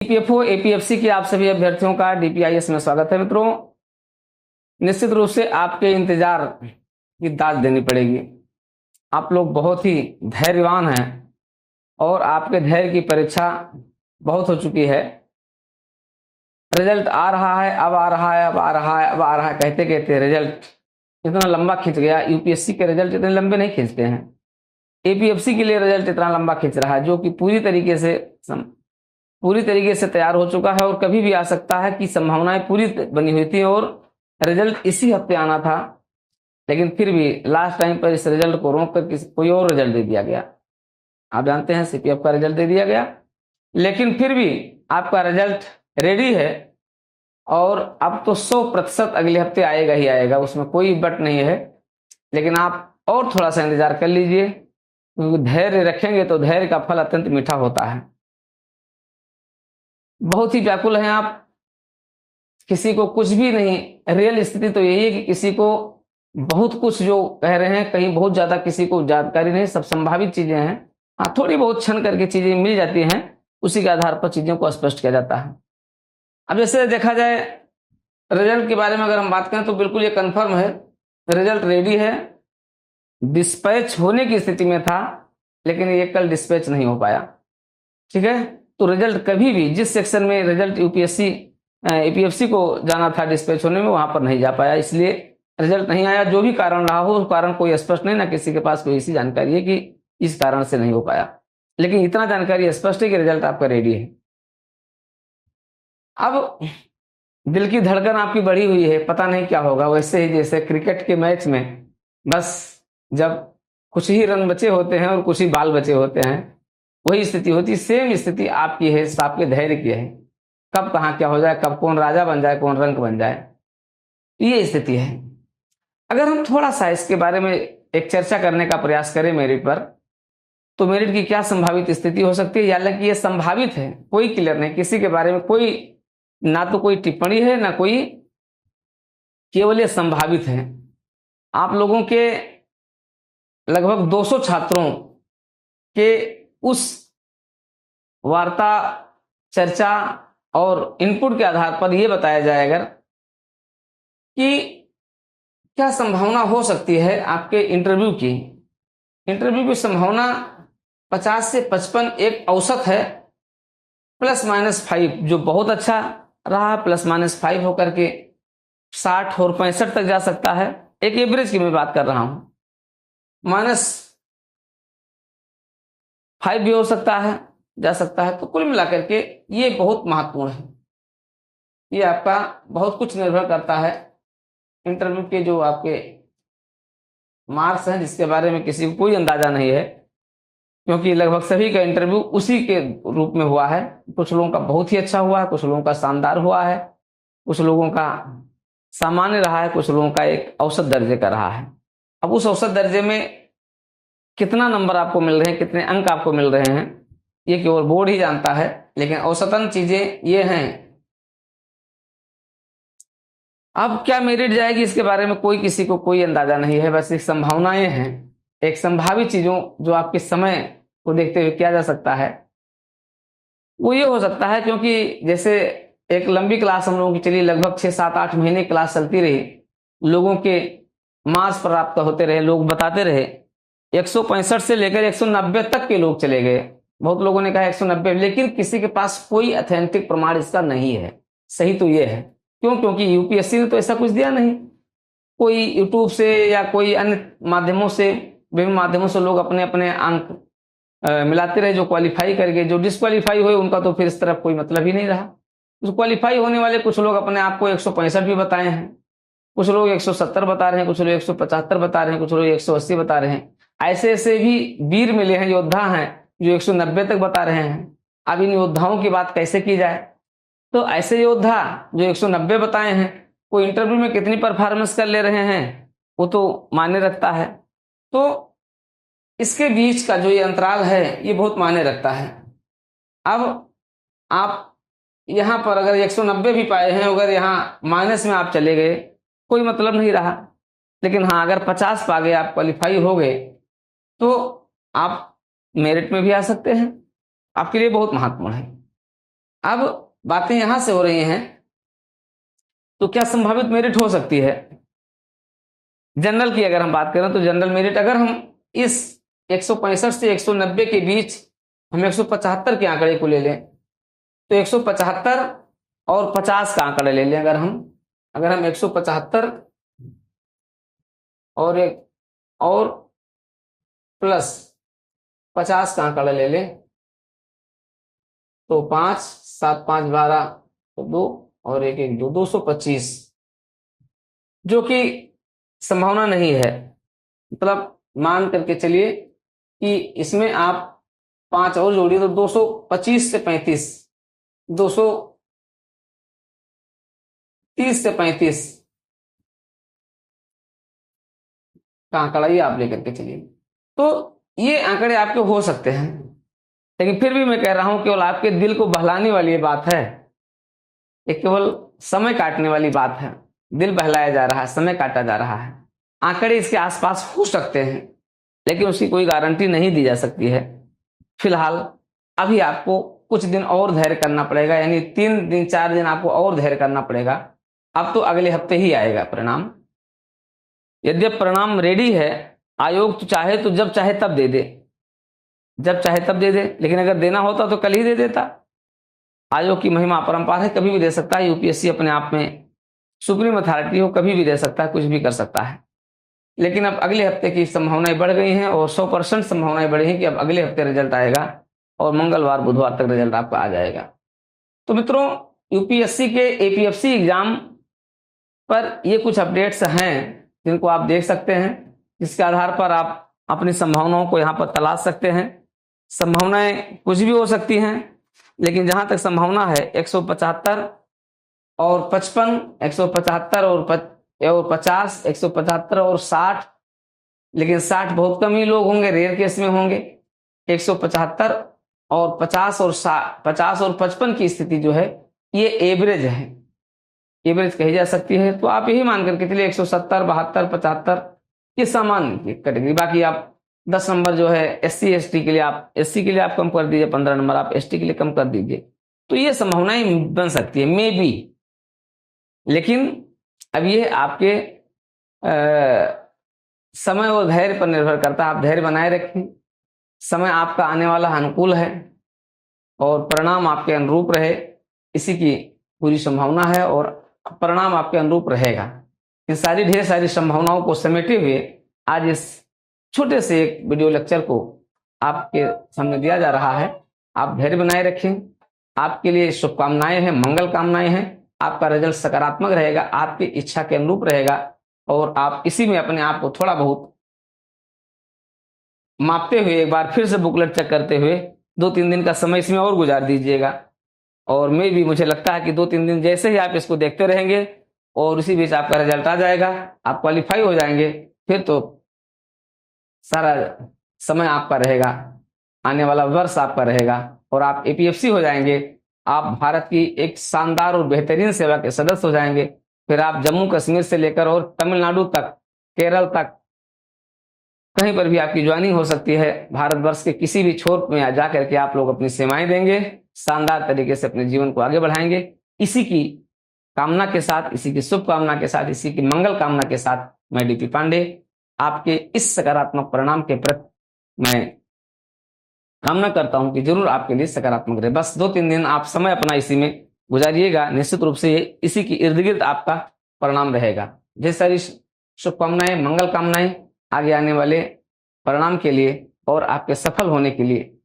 EPFO APFC के आप सभी अभ्यर्थियों का डीपीआईएस में स्वागत है। मित्रों, निश्चित रूप से आपके इंतजार की दाद देनी पड़ेगी। आप लोग बहुत ही धैर्यवान हैं और आपके धैर्य की परीक्षा बहुत हो चुकी है। रिजल्ट आ रहा है, अब आ रहा है, अब आ रहा है, अब आ रहा है, कहते कहते रिजल्ट इतना लंबा खिंच गया। यूपीएससी के रिजल्ट इतने लंबे नहीं खींचते हैं, एपीएफसी के लिए रिजल्ट इतना लंबा खींच रहा है, जो कि पूरी तरीके से तैयार हो चुका है और कभी भी आ सकता है कि संभावनाएं पूरी बनी हुई थी और रिजल्ट इसी हफ्ते आना था। लेकिन फिर भी लास्ट टाइम पर इस रिजल्ट को रोक कर कोई और रिजल्ट दे दिया गया। आप जानते हैं सीपीएफ का रिजल्ट दे दिया गया, लेकिन फिर भी आपका रिजल्ट रेडी है और अब तो 100% अगले हफ्ते आएगा ही आएगा, उसमें कोई बट नहीं है। लेकिन आप और थोड़ा सा इंतजार कर लीजिए, क्योंकि धैर्य रखेंगे तो धैर्य का फल अत्यंत मीठा होता है। बहुत ही व्याकुल हैं आप, किसी को कुछ भी नहीं। रियल स्थिति तो यही है कि किसी को बहुत कुछ जो कह रहे हैं, कहीं बहुत ज्यादा किसी को जानकारी नहीं, सब संभावित चीजें हैं। हाँ, थोड़ी बहुत छन करके चीजें मिल जाती हैं, उसी के आधार पर चीजों को स्पष्ट किया जाता है। अब जैसे देखा जाए रिजल्ट के बारे में अगर हम बात करें तो बिल्कुल ये कंफर्म है, रिजल्ट रेडी है, डिस्पैच होने की स्थिति में था, लेकिन ये कल डिस्पैच नहीं हो पाया। ठीक है, तो रिजल्ट कभी भी जिस सेक्शन में रिजल्ट एपीएफसी को जाना था डिस्पैच होने में, वहां पर नहीं जा पाया, इसलिए रिजल्ट नहीं आया। जो भी कारण रहा हो, उस कारण कोई स्पष्ट नहीं, ना किसी के पास कोई ऐसी जानकारी है कि इस कारण से नहीं हो पाया। लेकिन इतना जानकारी स्पष्ट है कि रिजल्ट आपका रेडी है। अब दिल की धड़कन आपकी बढ़ी हुई है, पता नहीं क्या होगा। वैसे ही जैसे क्रिकेट के मैच में बस जब कुछ ही रन बचे होते हैं और कुछ ही बाल बचे होते हैं, वही स्थिति होती, सेम स्थिति आपकी है, आपके धैर्य की है। कब कहाँ क्या हो जाए, कब कौन राजा बन जाए, कौन रंक बन जाए, ये स्थिति है। अगर हम थोड़ा सा इसके बारे में एक चर्चा करने का प्रयास करें मेरिट पर, तो मेरिट की क्या संभावित स्थिति हो सकती है। हालांकि ये संभावित है, कोई क्लियर नहीं, किसी के बारे में कोई ना तो कोई टिप्पणी है ना कोई, केवल ये संभावित है। आप लोगों के लगभग 200 छात्रों के उस वार्ता, चर्चा और इनपुट के आधार पर यह बताया जाए अगर कि क्या संभावना हो सकती है आपके इंटरव्यू की संभावना 50 से 55 एक औसत है, +- 5 जो बहुत अच्छा रहा, +- 5 होकर के 60 और 65 तक जा सकता है। एक एवरेज की मैं बात कर रहा हूं, -5 भी हो सकता है, जा सकता है। तो कुल मिलाकर के ये बहुत महत्वपूर्ण है। ये आपका बहुत कुछ निर्भर करता है इंटरव्यू के जो आपके मार्क्स हैं, जिसके बारे में किसी को कोई अंदाजा नहीं है, क्योंकि लगभग सभी का इंटरव्यू उसी के रूप में हुआ है। कुछ लोगों का बहुत ही अच्छा हुआ है, कुछ लोगों का शानदार हुआ है, कुछ लोगों का सामान्य रहा है, कुछ लोगों का एक औसत दर्जे का रहा है। अब उस औसत दर्जे में कितना नंबर आपको मिल रहे हैं, कितने अंक आपको मिल रहे हैं, ये केवल बोर्ड ही जानता है। लेकिन औसतन चीजें ये हैं। अब क्या मेरिट जाएगी इसके बारे में कोई किसी को कोई अंदाजा नहीं है, बस एक संभावनाएं हैं, एक संभावित चीजों जो आपके समय को देखते हुए किया जा सकता है। वो ये हो सकता है, क्योंकि जैसे एक लंबी क्लास हम लोगों की चली, लगभग 6-7-8 महीने क्लास चलती रही, लोगों के मार्क्स प्राप्त होते रहे, लोग बताते रहे, 165 से लेकर 190 तक के लोग चले गए। बहुत लोगों ने कहा 190, लेकिन किसी के पास कोई ऑथेंटिक प्रमाण इसका नहीं है। सही तो ये है, क्यों? क्योंकि यूपीएससी ने तो ऐसा कुछ दिया नहीं। कोई यूट्यूब से या कोई अन्य माध्यमों से, विभिन्न माध्यमों से लोग अपने अपने अंक मिलाते रहे। जो क्वालिफाई करके जो डिस्क्वालीफाई हुए, उनका तो फिर इस तरफ कोई मतलब ही नहीं रहा। तो क्वालिफाई होने वाले कुछ लोग अपने आप को 165 भी बताए हैं, कुछ लोग 170 बता रहे हैं, कुछ लोग 175 बता रहे हैं, कुछ लोग 180 बता रहे हैं। ऐसे ऐसे भी वीर मिले हैं, योद्धा हैं, जो 190 तक बता रहे हैं। अब इन योद्धाओं की बात कैसे की जाए? तो ऐसे योद्धा जो 190 बताए हैं, वो इंटरव्यू में कितनी परफॉर्मेंस कर ले रहे हैं, वो तो मायने रखता है। तो इसके बीच का जो ये अंतराल है, ये बहुत मायने रखता है। अब आप यहां पर अगर 190 भी पाए हैं, अगर यहां माइनस में आप चले गए, कोई मतलब नहीं रहा। लेकिन हाँ, अगर 50 पा गए, आप क्वालिफाई हो गए, तो आप मेरिट में भी आ सकते हैं। आपके लिए बहुत महत्वपूर्ण है। अब बातें यहां से हो रही हैं, तो क्या संभावित मेरिट हो सकती है? जनरल की अगर हम बात करें तो जनरल मेरिट, अगर हम इस 165 से 190 के बीच हम 175 के आंकड़े को ले लें, तो 175 और 50 का आंकड़ा ले लें। अगर हम 175 और प्लस 50 का आंकड़ा ले लें, तो 5 7 5 12 तो 2 और 1 1 2 225, जो कि संभावना नहीं है। मतलब मान करके चलिए कि इसमें आप 5 और जोड़िए तो 225 से 35, 230 से 35 का आंकड़ा ये आप लेकर के चलिए। तो ये आंकड़े आपके हो सकते हैं, लेकिन फिर भी मैं कह रहा हूं केवल आपके दिल को बहलाने वाली ये बात है, ये केवल समय काटने वाली बात है। दिल बहलाया जा रहा है, समय काटा जा रहा है। आंकड़े इसके आसपास हो सकते हैं, लेकिन उसकी कोई गारंटी नहीं दी जा सकती है। फिलहाल अभी आपको कुछ दिन और धैर्य करना पड़ेगा, यानी 3 दिन 4 दिन आपको और धैर्य करना पड़ेगा। अब तो अगले हफ्ते ही आएगा परिणाम। यद्यप परिणाम रेडी है, आयोग तो चाहे तो जब चाहे तब दे दे, जब चाहे तब दे दे, लेकिन अगर देना होता तो कल ही दे देता। आयोग की महिमा अपरंपार है, कभी भी दे सकता है। यूपीएससी अपने आप में सुप्रीम अथॉरिटी हो, कभी भी दे सकता है, कुछ भी कर सकता है। लेकिन अब अगले हफ्ते की संभावनाएं बढ़ गई हैं और 100% संभावनाएं बढ़ी हैं कि अब अगले हफ्ते रिजल्ट आएगा और मंगलवार बुधवार तक रिजल्ट आपका आ जाएगा। तो मित्रों, यूपीएससी के एपीएफसी एग्जाम पर ये कुछ अपडेट्स हैं जिनको आप देख सकते हैं, जिसके आधार पर आप अपनी संभावनाओं को यहाँ पर तलाश सकते हैं। संभावनाएं कुछ भी हो सकती हैं, लेकिन जहां तक संभावना है 175 और 55, 175 और 50, 175 और 60, लेकिन 60 बहुत कम ही लोग होंगे, रेयर केस में होंगे। 175 और 50 और 50 और 55 की स्थिति जो है ये एवरेज है, एवरेज कही जा सकती है। तो आप यही मान करके चलिए 170, 72, 75 ये सामान्य कैटेगरी। बाकी आप 10 नंबर जो है एससी एसटी के लिए, आप एससी के लिए आप कम कर दीजिए, 15 नंबर आप एसटी के लिए कम कर दीजिए। तो ये संभावनाएं बन सकती है, मे बी। लेकिन अब ये आपके समय और धैर्य पर निर्भर करता है। आप धैर्य बनाए रखें, समय आपका आने वाला अनुकूल है और परिणाम आपके अनुरूप रहे, इसी की पूरी संभावना है और परिणाम आपके अनुरूप रहेगा। इन सारी ढेर सारी संभावनाओं को समेटे हुए आज इस छोटे से एक वीडियो लेक्चर को आपके सामने दिया जा रहा है। आप धैर्य बनाए रखें, आपके लिए शुभकामनाएं हैं, मंगल कामनाएं हैं। आपका रिजल्ट सकारात्मक रहेगा, आपकी इच्छा के अनुरूप रहेगा और आप इसी में अपने आप को थोड़ा बहुत मापते हुए एक बार फिर से बुकलेट चेक करते हुए 2-3 दिन का समय इसमें और गुजार दीजिएगा। और मैं भी, मुझे लगता है कि 2-3 दिन जैसे ही आप इसको देखते रहेंगे और उसी बीच आपका रिजल्ट आ जाएगा, आप क्वालिफाई हो जाएंगे, फिर तो सारा समय आपका रहेगा, आने वाला वर्ष आपका रहेगा और आप एपीएफसी हो जाएंगे। आप भारत की एक शानदार और बेहतरीन सेवा के सदस्य हो जाएंगे। फिर आप जम्मू कश्मीर से लेकर और तमिलनाडु तक, केरल तक, कहीं पर भी आपकी ज्वाइनिंग हो सकती है। भारतवर्ष के किसी भी छोर में जा करके आप लोग अपनी सेवाएं देंगे, शानदार तरीके से अपने जीवन को आगे बढ़ाएंगे। इसी की कामना के साथ, इसी की शुभकामना के साथ, इसी की मंगल कामना के साथ मैं डीपी पांडे आपके इस सकारात्मक परिणाम के प्रति मैं कामना करता हूं कि जरूर आपके लिए सकारात्मक रहे। बस 2-3 दिन आप समय अपना इसी में गुजारिएगा, निश्चित रूप से इसी की इर्द गिर्द आपका परिणाम रहेगा। ढेर सारी शुभकामनाएं, मंगल कामनाएं आगे आने वाले परिणाम के लिए और आपके सफल होने के लिए।